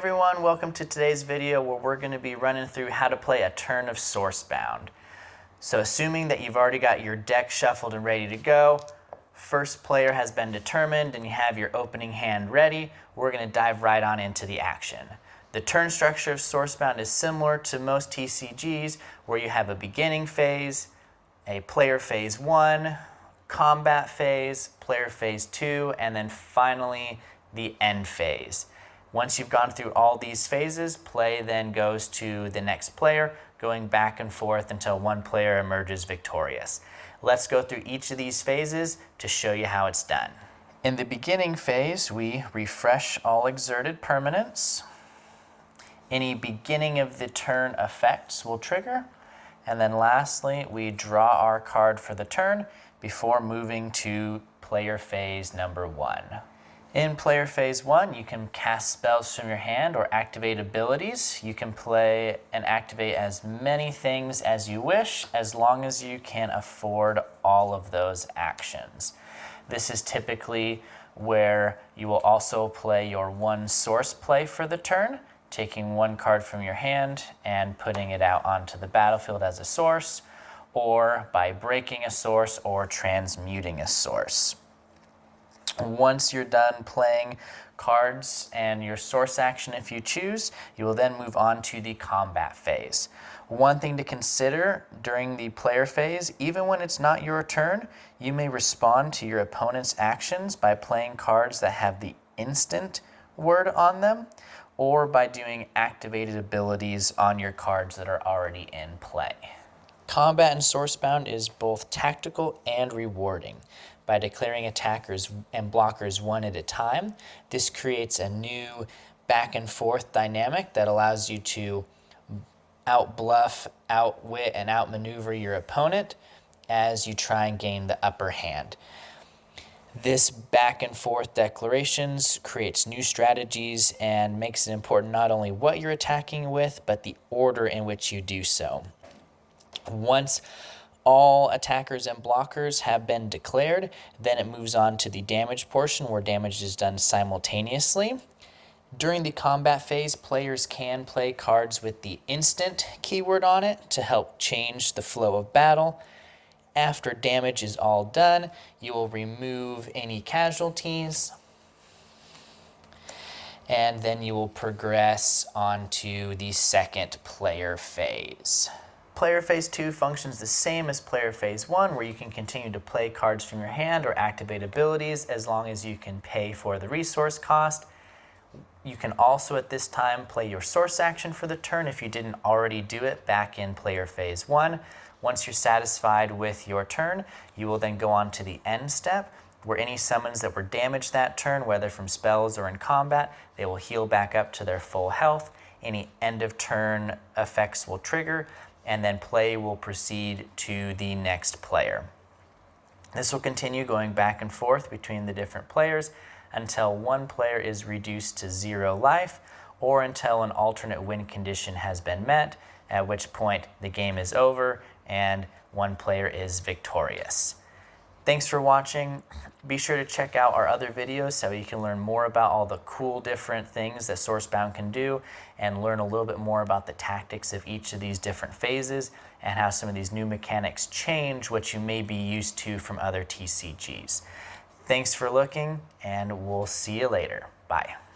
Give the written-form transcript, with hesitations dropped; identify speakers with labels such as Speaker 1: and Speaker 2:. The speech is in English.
Speaker 1: everyone, welcome to today's video where we're going to be running through how to play a turn of Sourcebound. So assuming that you've already got your deck shuffled and ready to go, first player has been determined and you have your opening hand ready, we're going to dive right on into the action. The turn structure of Sourcebound is similar to most TCGs where you have a beginning phase, a player phase 1, combat phase, player phase 2, and then finally the end phase. Once you've gone through all these phases, play then goes to the next player, going back and forth until one player emerges victorious. Let's go through each of these phases to show you how it's done. In the beginning phase, we refresh all exerted permanents. Any beginning of the turn effects will trigger. And then lastly, we draw our card for the turn before moving to player phase number 1. In player phase 1, you can cast spells from your hand or activate abilities. You can play and activate as many things as you wish, as long as you can afford all of those actions. This is typically where you will also play your one source play for the turn, taking one card from your hand and putting it out onto the battlefield as a source, or by breaking a source or transmuting a source. Once you're done playing cards and your source action if you choose, you will then move on to the combat phase. One thing to consider during the player phase, even when it's not your turn, you may respond to your opponent's actions by playing cards that have the instant word on them, or by doing activated abilities on your cards that are already in play. Combat in Sourcebound is both tactical and rewarding. By declaring attackers and blockers one at a time, this creates a new back and forth dynamic that allows you to outbluff, outwit, and outmaneuver your opponent as you try and gain the upper hand. This back and forth declarations creates new strategies and makes it important not only what you're attacking with, but the order in which you do so. Once all attackers and blockers have been declared, then it moves on to the damage portion where damage is done simultaneously. During the combat phase, players can play cards with the instant keyword on it to help change the flow of battle. After damage is all done, you will remove any casualties, and then you will progress on to the second player phase. Player phase 2 functions the same as player phase 1, where you can continue to play cards from your hand or activate abilities as long as you can pay for the resource cost. You can also at this time play your source action for the turn if you didn't already do it back in player phase 1. Once you're satisfied with your turn, you will then go on to the end step, where any summons that were damaged that turn, whether from spells or in combat, they will heal back up to their full health. Any end of turn effects will trigger, and then play will proceed to the next player. This will continue going back and forth between the different players until one player is reduced to 0 life, or until an alternate win condition has been met, at which point the game is over and one player is victorious. Thanks for watching. Be sure to check out our other videos so you can learn more about all the cool different things that Sourcebound can do and learn a little bit more about the tactics of each of these different phases and how some of these new mechanics change what you may be used to from other TCGs. Thanks for looking, and we'll see you later. Bye.